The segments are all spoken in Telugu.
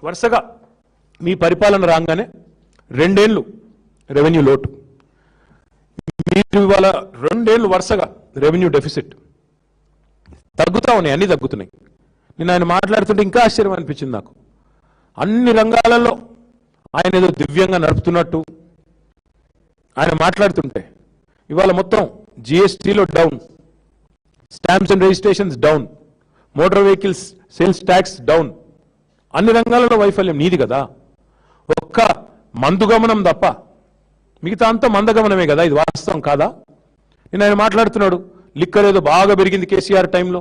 వరుసగా మీ పరిపాలన రాగానే 2 ఏళ్ళు రెవెన్యూ లోటు, మీరు ఇవాళ 2 ఏళ్ళు వరుసగా రెవెన్యూ డెఫిసిట్. తగ్గుతా ఉన్నాయి, అన్నీ తగ్గుతున్నాయి. నేను ఆయన మాట్లాడుతుంటే ఇంకా ఆశ్చర్యం అనిపించింది నాకు. అన్ని రంగాలలో ఆయన ఏదో దివ్యంగా నడుపుతున్నట్టు ఆయన మాట్లాడుతుంటే ఇవాళ మొత్తం జిఎస్టీలో down, stamps and registrations down, motor vehicles sales tax down, అన్ని రంగాలలో వైఫల్యం నీది కదా. ఒక్క మందుగమనం తప్ప మిగతా అంతా మందగమనమే కదా. ఇది వాస్తవం కాదా? నేను ఆయన మాట్లాడుతున్నాడు లిక్కర్ ఏదో బాగా పెరిగింది కేసీఆర్ టైంలో.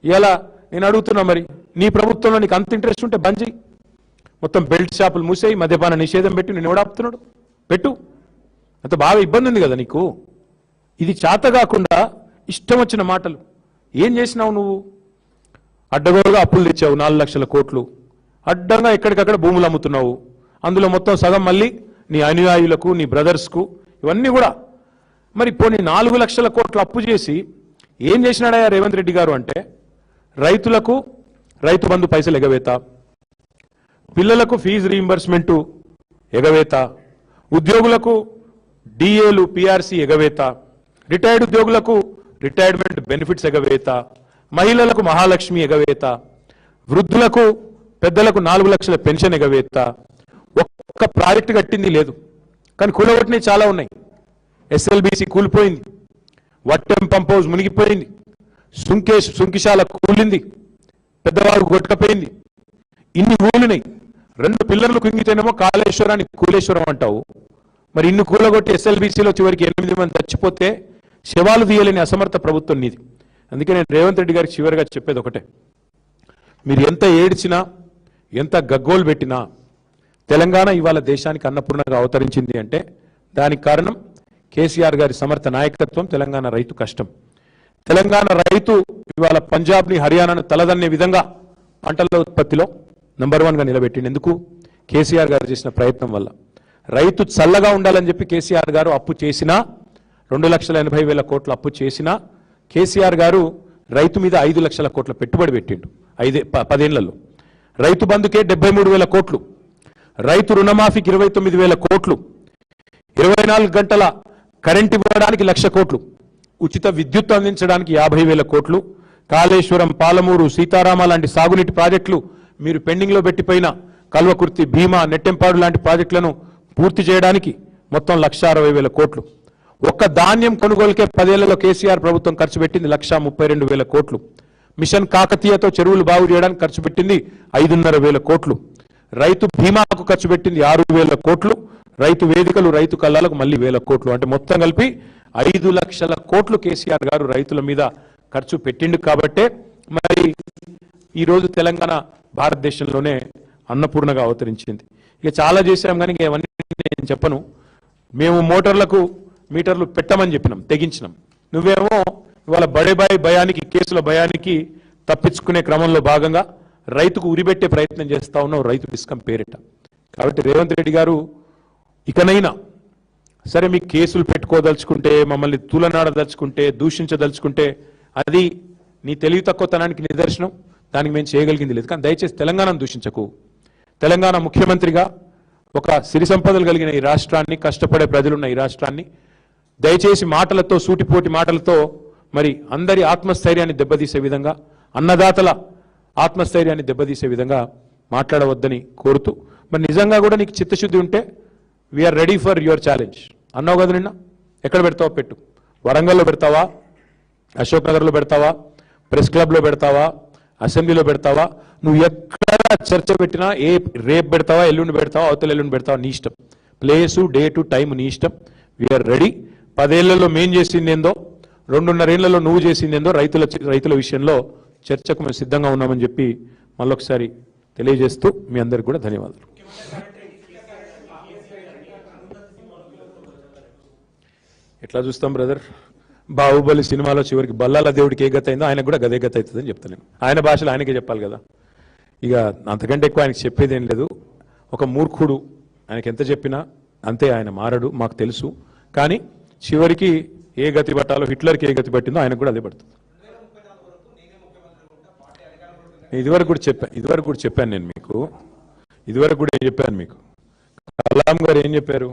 ఇలా నేను అడుగుతున్నా, మరి నీ ప్రభుత్వంలో నీకు అంత ఇంట్రెస్ట్ ఉంటే బంద్ చేయి, మొత్తం బెల్ట్ షాపులు మూసేయి, మద్యపాన నిషేధం పెట్టి నేను ఎవడాపుతున్నాడు పెట్టు. అంత బాగా ఇబ్బంది ఉంది కదా నీకు. ఇది చేత కాకుండా ఇష్టం వచ్చిన మాటలు ఏం చేసినావు నువ్వు? అడ్డగోలుగా అప్పులు తెచ్చావు 4 లక్షల కోట్లు, అడ్డంగా ఎక్కడికక్కడ భూములు అమ్ముతున్నావు. అందులో మొత్తం సగం మళ్ళీ నీ అనుయాయులకు, నీ బ్రదర్స్కు, ఇవన్నీ కూడా. మరి పోనీ 4 లక్షల కోట్లు అప్పు చేసి ఏం చేసినాడయ్యా రేవంత్ రెడ్డి గారు అంటే, రైతులకు రైతు బంధు పైసలు ఎగవేత, పిల్లలకు ఫీజు రీయింబర్స్మెంటు ఎగవేత, ఉద్యోగులకు డిఏలు పిఆర్సీ ఎగవేత, రిటైర్డ్ ఉద్యోగులకు రిటైర్మెంట్ బెనిఫిట్స్ ఎగవేత, మహిళలకు మహాలక్ష్మి ఎగవేత, వృద్ధులకు పెద్దలకు 4 లక్షల పెన్షన్ ఎగవేత. ఒక్క ప్రాజెక్టు కట్టింది లేదు, కానీ కూలగొట్టినవి చాలా ఉన్నాయి. ఎస్ఎల్బీసీ కూలిపోయింది, వట్టెం పంప్ హౌస్ మునిగిపోయింది, సుంకిశాల కూలింది, పెద్దవారు కొట్టుకపోయింది. ఇన్ని కూలినాయి. 2 పిల్లర్లు కుంగితేనేమో కాళేశ్వరాన్ని కూలేశ్వరం అంటావు. మరి ఇన్ని కూలగొట్టి ఎస్ఎల్బీసీలో చివరికి 8 మంది చచ్చిపోతే శవాలు తీయలేని అసమర్థ ప్రభుత్వం నీది. అందుకే నేను రేవంత్ రెడ్డి గారికి చివరిగా చెప్పేది ఒకటే, మీరు ఎంత ఏడ్చినా ఎంత గగ్గోలు పెట్టినా తెలంగాణ ఇవాళ దేశానికి అన్నపూర్ణగా అవతరించింది అంటే దానికి కారణం కేసీఆర్ గారి సమర్థ నాయకత్వం, తెలంగాణ రైతు కష్టం. తెలంగాణ రైతు ఇవాళ పంజాబ్ని హర్యానాను తలదన్నే విధంగా పంటల ఉత్పత్తిలో నంబర్ 1గా నిలబెట్టింది. ఎందుకు? కేసీఆర్ గారు చేసిన ప్రయత్నం వల్ల. రైతు చల్లగా ఉండాలని చెప్పి కేసీఆర్ గారు అప్పు చేసినా, 2,80,000 కోట్ల అప్పు చేసినా కేసీఆర్ గారు రైతు మీద 5 లక్షల కోట్ల పెట్టుబడి పెట్టిండు 10 ఏళ్లలో. రైతు బంధుకే 73,000 కోట్లు, రైతు రుణమాఫీకి 29,000 కోట్లు, 24 గంటల కరెంట్ ఇవ్వడానికి 1,00,000 కోట్లు, ఉచిత విద్యుత్ అందించడానికి 50,000 కోట్లు, కాళేశ్వరం, పాలమూరు, సీతారామ లాంటి సాగునీటి ప్రాజెక్టులు, మీరు పెండింగ్లో పెట్టిపోయిన కల్వకుర్తి, భీమా, నెట్టెంపాడు లాంటి ప్రాజెక్టులను పూర్తి చేయడానికి మొత్తం 1,60,000 కోట్లు. ఒక్క ధాన్యం కొనుగోలుకే 10 ఏళ్లలో కేసీఆర్ ప్రభుత్వం ఖర్చు పెట్టింది 1,32,000 కోట్లు. మిషన్ కాకతీయతో చెరువులు బాగు చేయడానికి ఖర్చు పెట్టింది 5,500 కోట్లు. రైతు బీమాకు ఖర్చు పెట్టింది 6,000 కోట్లు. రైతు వేదికలు, రైతు కళ్ళాలకు మళ్ళీ 1,000 కోట్లు. అంటే మొత్తం కలిపి 5 లక్షల కోట్లు కేసీఆర్ గారు రైతుల మీద ఖర్చు పెట్టిండు. కాబట్టే మరి ఈరోజు తెలంగాణ భారతదేశంలోనే అన్నపూర్ణగా అవతరించింది. ఇక చాలా చేశాం కానీ ఇవన్నీ నేను చెప్పను. మేము మోటార్లకు మీటర్లు పెట్టమని చెప్పినాం, తెగించినాం. నువ్వేమో ఇవాళ బడేబాయి భయానికి, కేసుల భయానికి తప్పించుకునే క్రమంలో భాగంగా రైతుకు ఉరిపెట్టే ప్రయత్నం చేస్తా ఉన్నావు రైతు డిస్కం పేరిట. కాబట్టి రేవంత్ రెడ్డి గారు ఇకనైనా సరే, మీ కేసులు పెట్టుకోదలుచుకుంటే, మమ్మల్ని తూలనాడదలుచుకుంటే, దూషించదలుచుకుంటే అది నీ తెలివి తక్కువతనానికి నిదర్శనం. దానికి మేము చేయగలిగింది లేదు. కానీ దయచేసి తెలంగాణను దూషించకు. తెలంగాణ ముఖ్యమంత్రిగా ఒక సిరి సంపదలు కలిగిన ఈ రాష్ట్రాన్ని, కష్టపడే ప్రజలున్న ఈ రాష్ట్రాన్ని దయచేసి మాటలతో, సూటిపోటి మాటలతో మరి అందరి ఆత్మస్థైర్యాన్ని దెబ్బతీసే విధంగా, అన్నదాతల ఆత్మస్థైర్యాన్ని దెబ్బతీసే విధంగా మాట్లాడవద్దని కోరుతూ, మరి నిజంగా కూడా నీకు చిత్తశుద్ధి ఉంటే we are ready for your challenge అన్నావు కదా నిన్న. ఎక్కడ పెడతావో పెట్టు. వరంగల్లో పెడతావా, అశోక్ నగర్లో పెడతావా, ప్రెస్ క్లబ్లో పెడతావా, అసెంబ్లీలో పెడతావా, నువ్వు ఎక్కడ చర్చ పెట్టినా, రేపు పెడతావా, ఎల్లుండి పెడతావా, అవతల ఎల్లుండి పెడతావా, నీ ఇష్టం. ప్లేసు, డేటు, టైం నీ ఇష్టం. We are ready. 10 ఏళ్లలో మేం చేసిందేందో, 2.5 ఏళ్లలో నువ్వు చేసిందేందో రైతుల విషయంలో చర్చకు మేము సిద్ధంగా ఉన్నామని చెప్పి మళ్ళొకసారి తెలియజేస్తూ మీ అందరికి కూడా ధన్యవాదాలు. ఎట్లా చూస్తాం బ్రదర్? బాహుబలి సినిమాలో చివరికి బల్లాల దేవుడికి ఏ గత అయిందో ఆయనకు కూడా గదే గత అవుతుందని చెప్తాను. ఆయన భాషలో ఆయనకే చెప్పాలి కదా. ఇక అంతకంటే ఎక్కువ ఆయనకి చెప్పేది ఏం లేదు. ఒక మూర్ఖుడు, ఆయనకి ఎంత చెప్పినా అంతే, ఆయన మారడు, మాకు తెలుసు. కానీ చివరికి ఏ గతి పట్టాలో, హిట్లర్కి ఏ గతి పట్టిందో ఆయనకు కూడా అదే పడుతుంది. ఇదివరకు కూడా చెప్పాను నేను మీకు. ఇదివరకు కూడా చెప్పాను మీకు, కలాం గారు ఏం చెప్పారు?